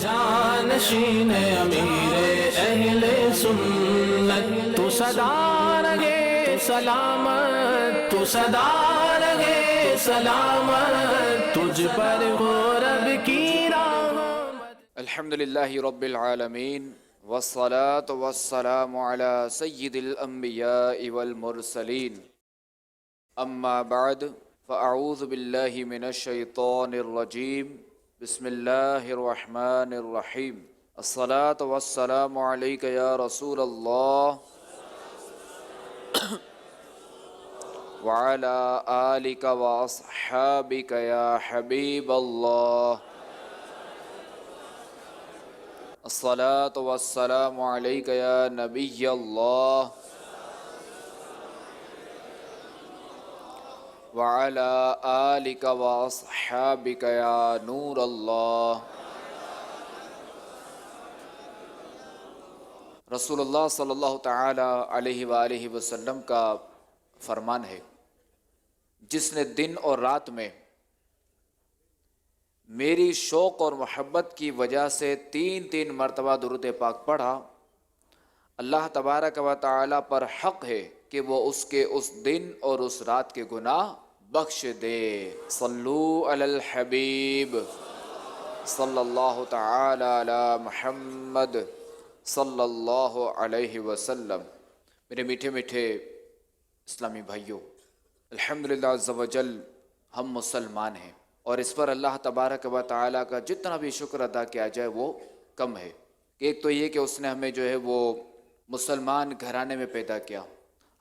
جانشین امیر اہل سنت، تو صدا رہے سلامت، تو صدا رہے سلامت، تجھ پر ہو رب کی رحمت۔ الحمدللہ رب العالمین، والصلاة والسلام علی سید الانبیاء والمرسلین، اما بعد فاعوذ باللہ من الشیطان الرجیم، بسم اللہ الرحمن الرحیم۔ الصلاة والسلام علیک یا رسول اللہ وعلی آلک واصحابک یا حبیب اللہ۔ الصلاة والسلام علیک یا نبی اللہ وعلی آلک واصحابک یا نور اللہ۔ رسول اللہ صلی اللہ تعالی علیہ وآلہ وسلم کا فرمان ہے، جس نے دن اور رات میں میری شوق اور محبت کی وجہ سے تین مرتبہ درود پاک پڑھا، اللہ تبارک و تعالی پر حق ہے کہ وہ اس کے اس دن اور اس رات کے گناہ بخش دے۔ صلو علی الحبیب صلی اللہ تعالی علی محمد صلی اللہ علیہ وسلم۔ میرے میٹھے میٹھے اسلامی بھائیوں، الحمدللہ عز و جل ہم مسلمان ہیں، اور اس پر اللہ تبارک و تعالیٰ کا جتنا بھی شکر ادا کیا جائے وہ کم ہے۔ ایک تو یہ کہ اس نے ہمیں جو ہے وہ مسلمان گھرانے میں پیدا کیا،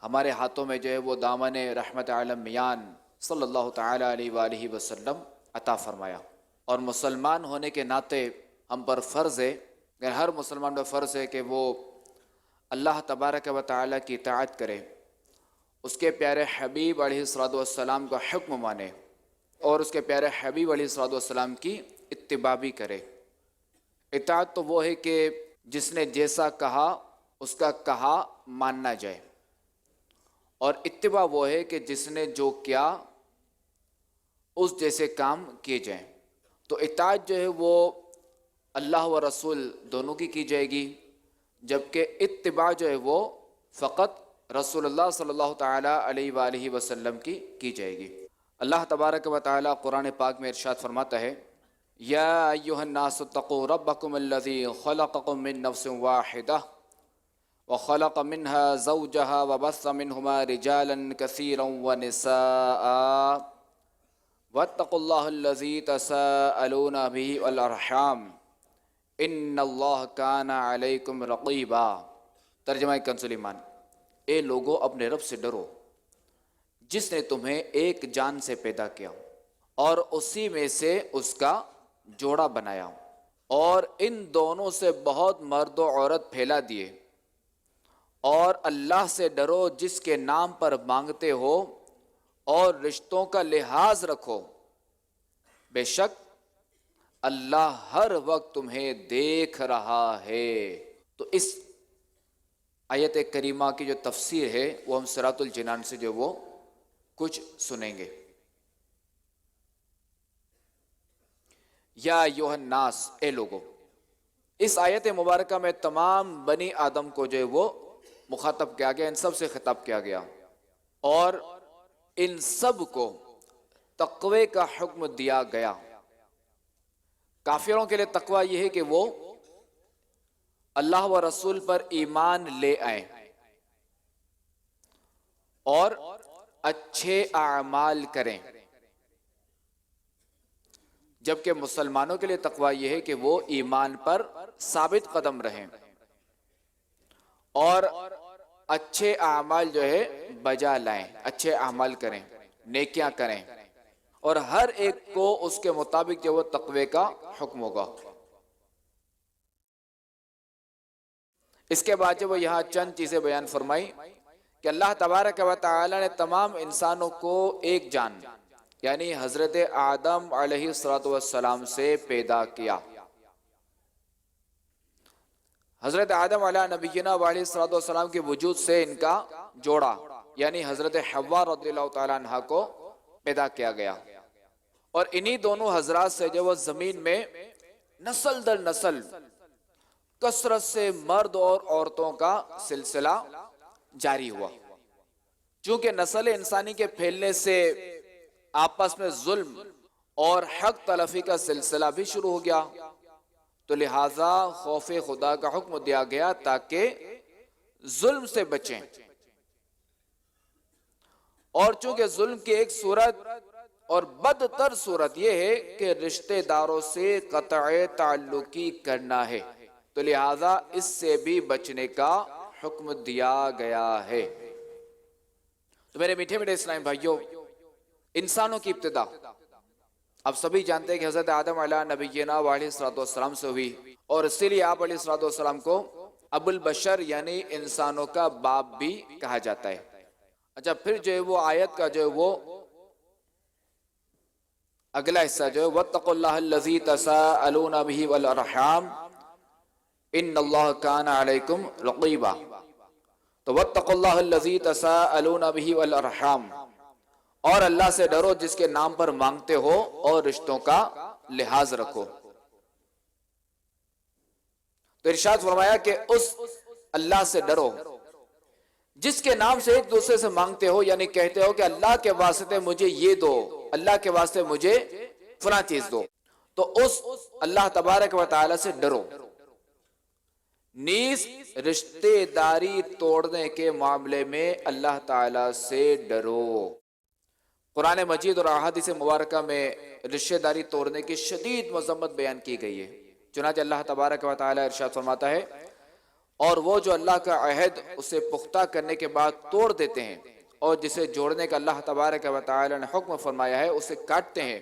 ہمارے ہاتھوں میں جو ہے وہ دامن رحمت عالم میان صلی اللہ تعالیٰ علیہ وآلہ وسلم عطا فرمایا، اور مسلمان ہونے کے ناطے ہم پر فرض ہے، ہر مسلمان پر فرض ہے کہ وہ اللہ تبارک و تعالیٰ کی اطاعت کرے، اس کے پیارے حبیب علیہ السلام کا حکم مانے، اور اس کے پیارے حبیب علیہ السلام کی اتباع بھی کرے۔ اطاعت تو وہ ہے کہ جس نے جیسا کہا اس کا کہا ماننا جائے، اور اتباع وہ ہے کہ جس نے جو کیا اس جیسے کام کیے جائیں۔ تو اطاعت جو ہے وہ اللہ و رسول دونوں کی جائے گی، جبکہ اتباع جو ہے وہ فقط رسول اللہ صلی اللہ تعالیٰ علیہ وآلہ وسلم کی جائے گی۔ اللہ تبارک و تعالیٰ قرآن پاک میں ارشاد فرماتا ہے، یا ایھا الناس اتقوا ربکم الذی خلقکم من نفس واحدہ وخلق منها زوجها وبث منہما رجالا کثیرا ونساء واتقوا اللہ الذی تساءلون بہ والارحام ان اللہ کان علیکم رقیبا۔ ترجمہ کنز ایمان، اے لوگو اپنے رب سے ڈرو جس نے تمہیں ایک جان سے پیدا کیا اور اسی میں سے اس کا جوڑا بنایا، اور ان دونوں سے بہت مرد و عورت پھیلا دیے، اور اللہ سے ڈرو جس کے نام پر مانگتے ہو، اور رشتوں کا لحاظ رکھو، بے شک اللہ ہر وقت تمہیں دیکھ رہا ہے۔ تو اس آیت کریمہ کی جو تفسیر ہے وہ ہم صراط الجنان سے جو وہ کچھ سنیں گے۔ یا ایھا الناس، اے لوگو، اس آیت مبارکہ میں تمام بنی آدم کو جو ہے وہ مخاطب کیا گیا، ان سب سے خطاب کیا گیا، اور ان سب کو تقوی کا حکم دیا گیا۔ کافروں کے لیے تقوی یہ ہے کہ وہ اللہ و رسول پر ایمان لے آئیں اور اچھے اعمال کریں، جبکہ مسلمانوں کے لیے تقوی یہ ہے کہ وہ ایمان پر ثابت قدم رہیں اور اچھے اعمال جو ہے بجا لائیں، اچھے اعمال کریں، نیکیاں کریں، اور ہر ایک کو اس کے مطابق جو وہ تقوی کا حکم ہوگا۔ اس کے بعد جب وہ یہاں چند چیزیں بیان فرمائی کہ اللہ تبارک و تعالی نے تمام انسانوں کو ایک جان یعنی حضرت آدم علیہ السلام سے پیدا کیا۔ حضرت آدم علیہ نبینا علیہ السلام کے وجود سے ان کا جوڑا یعنی حضرت حوا رضی اللہ تعالیٰ عنہ کو پیدا کیا گیا، اور انہی دونوں حضرات سے جو وہ زمین میں نسل در نسل کثرت سے مرد اور عورتوں کا سلسلہ جاری ہوا. چونکہ نسل انسانی کے پھیلنے سے آپس میں ظلم اور حق تلفی کا سلسلہ بھی شروع ہو گیا، تو لہٰذا خوف خدا کا حکم دیا گیا تاکہ ظلم سے بچیں. اور چونکہ ظلم کی ایک صورت اور بدتر صورت یہ ہے کہ رشتہ داروں سے قطع تعلقی کرنا ہے، تو لہٰذا اس سے بھی بچنے کا حکم دیا گیا ہے. تو میرے میٹھے میٹھے اسلامی بھائیوں، انسانوں کی ابتدا آپ سبھی جانتے ہیں کہ حضرت آدم علیہ نبینا علیہ السلام سے ہوئی، اور اسی لیے آپ علیہ السلام کو ابو البشر یعنی انسانوں کا باپ بھی کہا جاتا ہے. اچھا، پھر جو ہے وہ آیت کا جو ہے وہ اگلا حصہ جو ہے وَاتَّقُوا اللَّهَ الَّذِي تَسَاءَلُونَ بِهِ وَالْأَرْحَامَ إِنَّ اللَّهَ كَانَ عَلَيْكُمْ رَقِيبًا. تو وَاتَّقُوا اللَّهَ الَّذِي تَسَاءَلُونَ بِهِ وَالْأَرْحَامَ، اور اللہ سے ڈرو جس کے نام پر مانگتے ہو اور رشتوں کا لحاظ رکھو. تو ارشاد فرمایا کہ اس اللہ سے ڈرو جس کے نام سے ایک دوسرے سے مانگتے ہو، یعنی کہتے ہو کہ اللہ کے واسطے مجھے یہ دو، اللہ کے واسطے مجھے فلاں چیز دو، تو اس اللہ تبارک و تعالی سے ڈرو. نیز رشتے داری توڑنے کے معاملے میں اللہ تعالی سے ڈرو. قرآن مجید اور احادیث مبارکہ میں رشتے داری توڑنے کی شدید مذمت بیان کی گئی ہے. چنانچہ اللہ تبارک و تعالی ارشاد فرماتا ہے، اور وہ جو اللہ کا عہد اسے پختہ کرنے کے بعد توڑ دیتے ہیں اور جسے جوڑنے کا اللہ تبارک و تعالی نے حکم فرمایا ہے اسے کاٹتے ہیں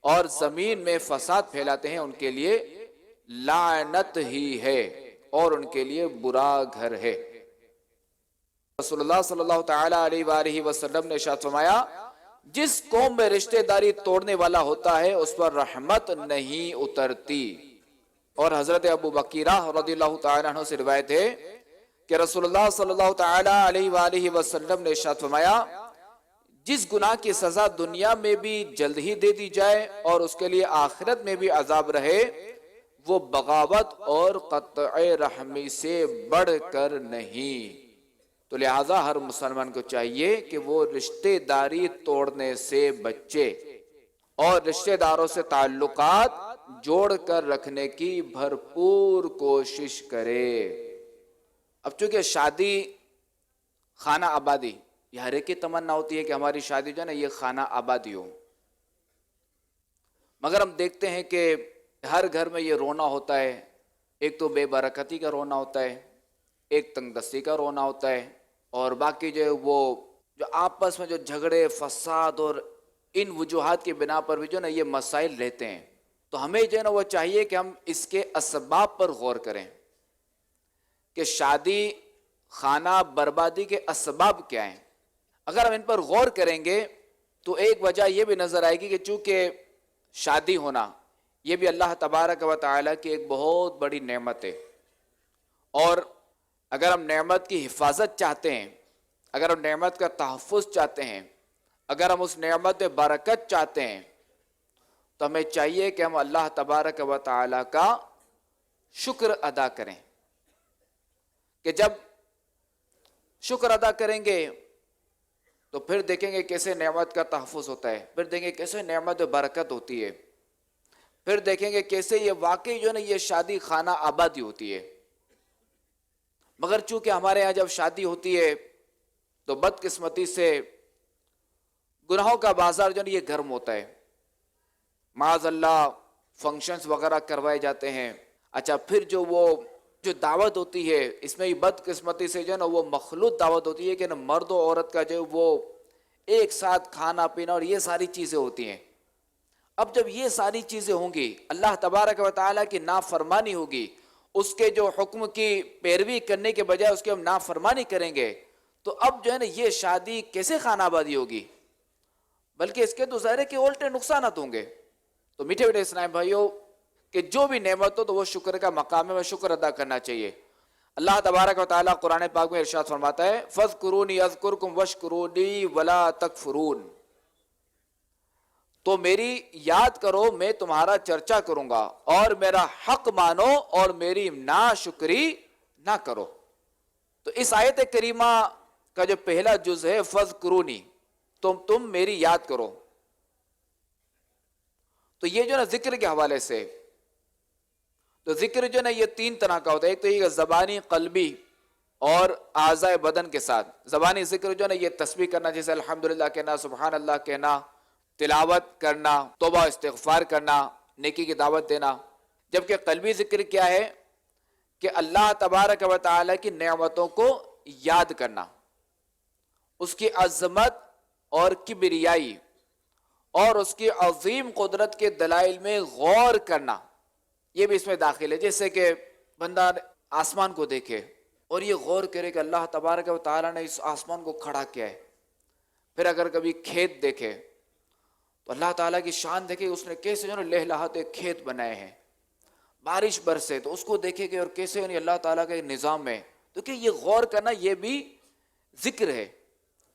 اور زمین میں فساد پھیلاتے ہیں، ان کے لیے لعنت ہی ہے اور ان کے لیے برا گھر ہے. رسول اللہ صلی اللہ تعالی علیہ وآلہ وسلم نے ارشاد فرمایا، جس قوم میں رشتہ داری توڑنے والا ہوتا ہے اس پر رحمت نہیں اترتی. اور حضرت ابو بکیرہ رضی اللہ تعالیٰ عنہ سے روایت ہے کہ رسول اللہ صلی اللہ تعالیٰ علیہ وآلہ وسلم نے ارشاد فرمایا، جس گناہ کی سزا دنیا میں بھی جلد ہی دے دی جائے اور اس کے لیے آخرت میں بھی عذاب رہے، وہ بغاوت اور قطع رحمی سے بڑھ کر نہیں. تو لہٰذا ہر مسلمان کو چاہیے کہ وہ رشتہ داری توڑنے سے بچے اور رشتہ داروں سے تعلقات جوڑ کر رکھنے کی بھرپور کوشش کرے. اب چونکہ شادی خانہ آبادی، یہ ہر ایک کی تمنا ہوتی ہے کہ ہماری شادی جو ہے نا یہ خانہ آبادی ہو، مگر ہم دیکھتے ہیں کہ ہر گھر میں یہ رونا ہوتا ہے. ایک تو بے برکتی کا رونا ہوتا ہے، ایک تنگ دستی کا رونا ہوتا ہے، اور باقی جو ہے وہ جو آپس میں جو جھگڑے فساد اور ان وجوہات کی بنا پر بھی جو نا یہ مسائل رہتے ہیں. تو ہمیں جو ہے نا وہ چاہیے کہ ہم اس کے اسباب پر غور کریں کہ شادی خانہ بربادی کے اسباب کیا ہیں. اگر ہم ان پر غور کریں گے تو ایک وجہ یہ بھی نظر آئے گی کہ چونکہ شادی ہونا یہ بھی اللہ تبارک و تعالیٰ کی ایک بہت بڑی نعمت ہے، اور اگر ہم نعمت کی حفاظت چاہتے ہیں، اگر ہم نعمت کا تحفظ چاہتے ہیں، اگر ہم اس نعمت میں برکت چاہتے ہیں، تو ہمیں چاہیے کہ ہم اللہ تبارک و تعالیٰ کا شکر ادا کریں. کہ جب شکر ادا کریں گے تو پھر دیکھیں گے کیسے نعمت کا تحفظ ہوتا ہے، پھر دیکھیں گے کیسے نعمت و برکت ہوتی ہے، پھر دیکھیں گے کیسے یہ واقعی جو ہے نا یہ شادی خانہ آبادی ہوتی ہے. مگر چونکہ ہمارے ہاں جب شادی ہوتی ہے تو بدقسمتی سے گناہوں کا بازار جو ہے یہ گرم ہوتا ہے. معاذ اللہ فنکشنز وغیرہ کروائے جاتے ہیں. اچھا، پھر جو دعوت ہوتی ہے اس میں بدقسمتی سے جو ہے نا وہ مخلوط دعوت ہوتی ہے کہ نا مرد و عورت کا جو وہ ایک ساتھ کھانا پینا اور یہ ساری چیزیں ہوتی ہیں. اب جب یہ ساری چیزیں ہوں گی، اللہ تبارک و تعالیٰ کی نافرمانی ہوگی، اس کے جو حکم کی پیروی کرنے کے بجائے اس کی ہم نافرمانی کریں گے، تو اب جو ہے نا یہ شادی کیسے خانہ آبادی ہوگی؟ بلکہ اس کے تو ظاہر ہے کہ الٹے نقصانات ہوں گے. تو میٹھے میٹھے اسلام بھائیوں، کہ جو بھی نعمت ہو تو وہ شکر کا مقام ہے، وہ شکر ادا کرنا چاہیے. اللہ تبارک و تعالیٰ قرآن پاک میں ارشاد فرماتا ہے، فَاذْكُرُونِي أَذْكُرْكُمْ وَاشْكُرُوا لِي وَلَا تَكْفُرُونَ. تو میری یاد کرو، میں تمہارا چرچا کروں گا، اور میرا حق مانو اور میری ناشکری نہ کرو۔ تو اس آیت کریمہ کا جو پہلا جز ہے فذکرونی، تم میری یاد کرو، تو یہ جو نا ذکر کے حوالے سے، تو ذکر جو نا یہ تین طرح کا ہوتا ہے۔ ایک تو یہ زبانی، قلبی اور اعضاء بدن کے ساتھ۔ زبانی ذکر جو نا یہ تسبیح کرنا، جیسے الحمدللہ کہنا، سبحان اللہ کہنا، تلاوت کرنا، توبہ استغفار کرنا، نیکی کی دعوت دینا۔ جبکہ قلبی ذکر کیا ہے کہ اللہ تبارک و تعالی کی نعمتوں کو یاد کرنا، اس کی عظمت اور کبریائی اور اس کی عظیم قدرت کے دلائل میں غور کرنا، یہ بھی اس میں داخل ہے۔ جیسے کہ بندہ آسمان کو دیکھے اور یہ غور کرے کہ اللہ تبارک و تعالی نے اس آسمان کو کھڑا کیا ہے۔ پھر اگر کبھی کھیت دیکھے تو اللہ تعالیٰ کی شان دیکھے، اس نے کیسے جو لہلہاتے کھیت بنائے ہیں، بارش برسے تو اس کو دیکھے کہ اور کیسے اللہ تعالیٰ کے نظام میں، تو کہ یہ غور کرنا یہ بھی ذکر ہے،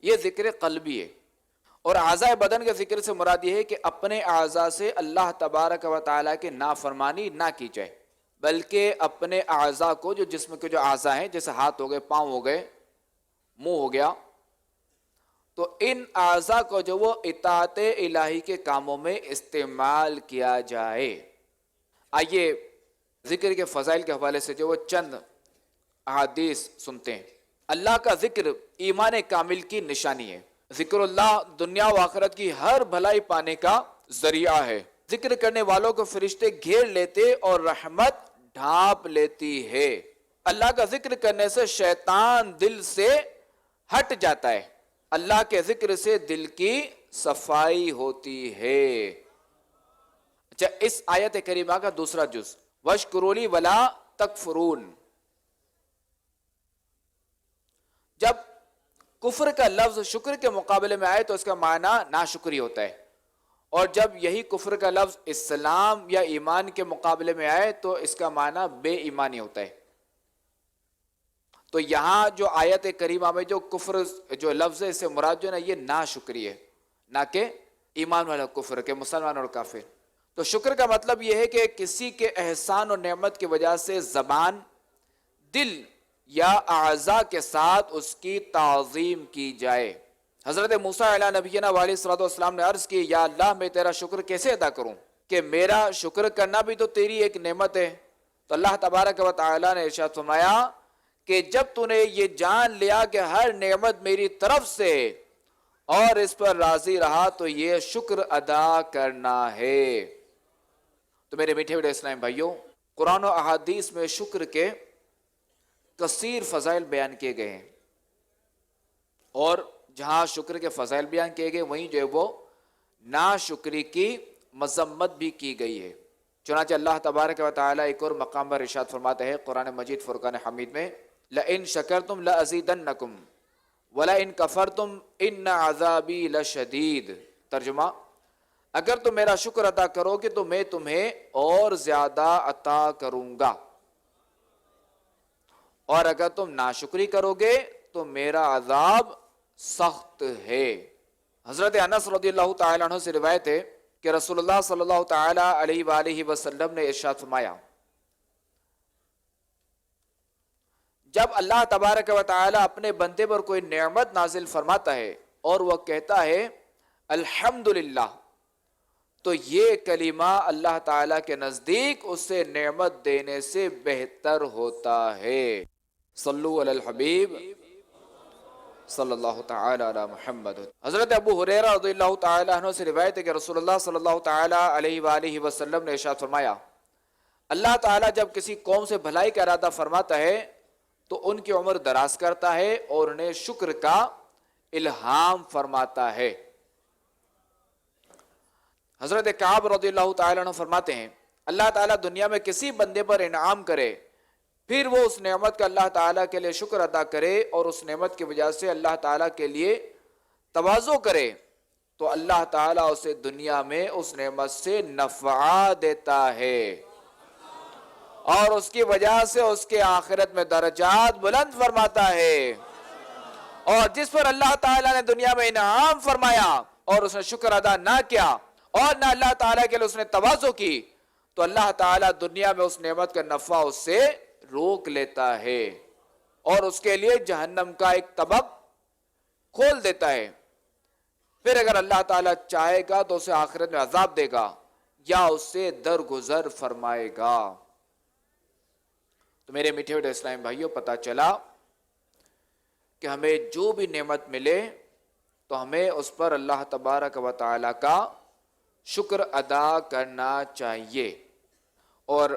یہ ذکر قلبی ہے۔ اور اعضاء بدن کے ذکر سے مراد یہ ہے کہ اپنے اعضاء سے اللہ تبارک و تعالیٰ کے نافرمانی نہ کی جائے، بلکہ اپنے اعضاء کو، جو جسم کے جو اعضاء ہیں، جیسے ہاتھ ہو گئے، پاؤں ہو گئے، منہ ہو گیا، تو ان اعضاء کو جو وہ اطاعت الہی کے کاموں میں استعمال کیا جائے۔ آئیے ذکر کے فضائل کے حوالے سے جو وہ چند احادیث سنتے ہیں۔ اللہ کا ذکر ایمان کامل کی نشانی ہے۔ ذکر اللہ دنیا و آخرت کی ہر بھلائی پانے کا ذریعہ ہے۔ ذکر کرنے والوں کو فرشتے گھیر لیتے اور رحمت ڈھانپ لیتی ہے۔ اللہ کا ذکر کرنے سے شیطان دل سے ہٹ جاتا ہے۔ اللہ کے ذکر سے دل کی صفائی ہوتی ہے۔ اچھا، اس آیت کریمہ کا دوسرا جز وَاشْكُرُوا لِي وَلَا تَكْفُرُونَ، جب کفر کا لفظ شکر کے مقابلے میں آئے تو اس کا معنی ناشکری ہوتا ہے، اور جب یہی کفر کا لفظ اسلام یا ایمان کے مقابلے میں آئے تو اس کا معنی بے ایمانی ہوتا ہے۔ تو یہاں جو آیت کریمہ میں جو کفر جو لفظ ہے، اس سے مراد جو ہے یہ ناشکری ہے، نہ کہ ایمان والا کفر کے مسلمان اور کافر۔ تو شکر کا مطلب یہ ہے کہ کسی کے احسان اور نعمت کی وجہ سے زبان، دل یا اعضاء کے ساتھ اس کی تعظیم کی جائے۔ حضرت موسیٰ علیہ نبینا علیہ الصلوۃ والسلام نے عرض کی، یا اللہ میں تیرا شکر کیسے ادا کروں کہ میرا شکر کرنا بھی تو تیری ایک نعمت ہے۔ تو اللہ تبارک و تعالی نے ارشاد فرمایا کہ جب تو نے یہ جان لیا کہ ہر نعمت میری طرف سے اور اس پر راضی رہا تو یہ شکر ادا کرنا ہے۔ تو میرے میٹھے میٹھے اسلام بھائیوں، قرآن و احادیث میں شکر کے کثیر فضائل بیان کیے گئے ہیں، اور جہاں شکر کے فضائل بیان کیے گئے وہیں جو ہے وہ ناشکری کی مذمت بھی کی گئی ہے۔ چنانچہ اللہ تبارک و تعالی ایک اور مقام پر ارشاد فرماتا ہے قرآن مجید فرقان حمید میں، لَإِن شَكَرْتُمْ لَأَزِيدَنَّكُمْ وَلَإِن كَفَرْتُمْ إِنَّ عَذَابِي لَشَدِيدٌ۔ ترجمہ، اگر تم میرا شکر ادا کرو گے تو میں تمہیں اور زیادہ عطا کروں گا، اور اگر تم ناشکری کرو گے تو میرا عذاب سخت ہے۔ حضرت انس رضی اللہ تعالیٰ عنہ سے روایت ہے کہ رسول اللہ صلی اللہ تعالیٰ علیہ وآلہ وسلم نے ارشاد فرمایا، جب اللہ تبارک و تعالیٰ اپنے بندے پر کوئی نعمت نازل فرماتا ہے اور وہ کہتا ہے الحمدللہ، تو یہ کلمہ اللہ تعالیٰ کے نزدیک اسے نعمت دینے سے بہتر ہوتا ہے۔ صلو علی الحبیب صلی اللہ تعالی علی محمد۔ حضرت ابو ہریرہ رضی اللہ تعالی عنہ سے روایت ہے کہ رسول اللہ صلی اللہ تعالی علیہ وآلہ وسلم نے ارشاد فرمایا، اللہ تعالیٰ جب کسی قوم سے بھلائی کا ارادہ فرماتا ہے تو ان کی عمر دراز کرتا ہے اور انہیں شکر کا الہام فرماتا ہے۔ حضرت کعب رضی اللہ تعالیٰ عنہ فرماتے ہیں، اللہ تعالیٰ دنیا میں کسی بندے پر انعام کرے، پھر وہ اس نعمت کا اللہ تعالیٰ کے لیے شکر ادا کرے اور اس نعمت کی وجہ سے اللہ تعالیٰ کے لیے تواضع کرے، تو اللہ تعالیٰ اسے دنیا میں اس نعمت سے نفع دیتا ہے اور اس کی وجہ سے اس کے آخرت میں درجات بلند فرماتا ہے۔ اور جس پر اللہ تعالیٰ نے دنیا میں انعام فرمایا اور اس نے شکر ادا نہ کیا، اور نہ اللہ تعالیٰ کے لیے اس نے تواضع کی تو اللہ تعالیٰ دنیا میں اس نعمت کا نفع اس سے روک لیتا ہے اور اس کے لیے جہنم کا ایک طبق کھول دیتا ہے. پھر اگر اللہ تعالیٰ چاہے گا تو اسے آخرت میں عذاب دے گا یا اس سے درگزر فرمائے گا. تو میرے میٹھے میٹھے اسلامی بھائیوں، پتہ چلا کہ ہمیں جو بھی نعمت ملے تو ہمیں اس پر اللہ تبارک و تعالیٰ کا شکر ادا کرنا چاہیے. اور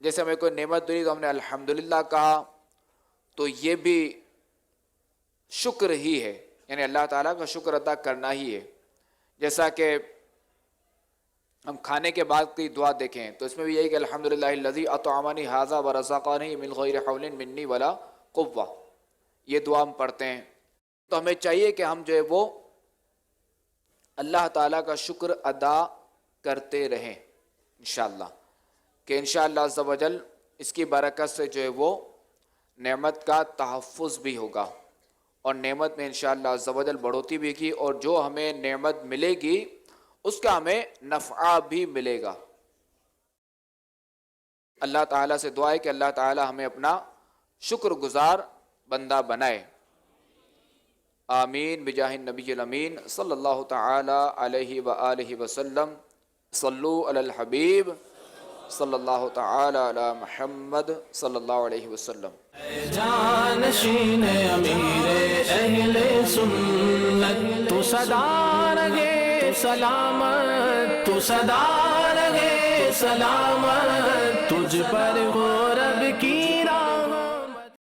جیسے ہمیں کوئی نعمت ملی تو ہم نے الحمدللہ کہا تو یہ بھی شکر ہی ہے، یعنی اللہ تعالیٰ کا شکر ادا کرنا ہی ہے. جیسا کہ ہم کھانے کے بعد کی دعا دیکھیں تو اس میں بھی یہی کہ الحمدللہ الذی اطعمنی ھذا ورزقنی من غیر حول منی ولا قوہ، یہ دعا ہم پڑھتے ہیں. تو ہمیں چاہیے کہ ہم جو ہے وہ اللہ تعالیٰ کا شکر ادا کرتے رہیں انشاءاللہ، کہ انشاءاللہ عز و جل اس کی برکت سے جو ہے وہ نعمت کا تحفظ بھی ہوگا اور نعمت میں انشاءاللہ عز و جل بڑھوتی بھی کی، اور جو ہمیں نعمت ملے گی اس کا ہمیں نفع بھی ملے گا. اللہ تعالیٰ سے دعا ہے کہ اللہ تعالیٰ ہمیں اپنا شکر گزار بندہ بنائے. آمین بجاہ النبی الامین صلی اللہ تعالی علیہ وآلہ وسلم. صلو علی الحبیب صلی اللہ تعالی علی محمد صلی اللہ علیہ وسلم. جانشین امیر اہل سنت تو صدا رہے سلامت، تو صدا رہے سلامت، تجھ پر ہو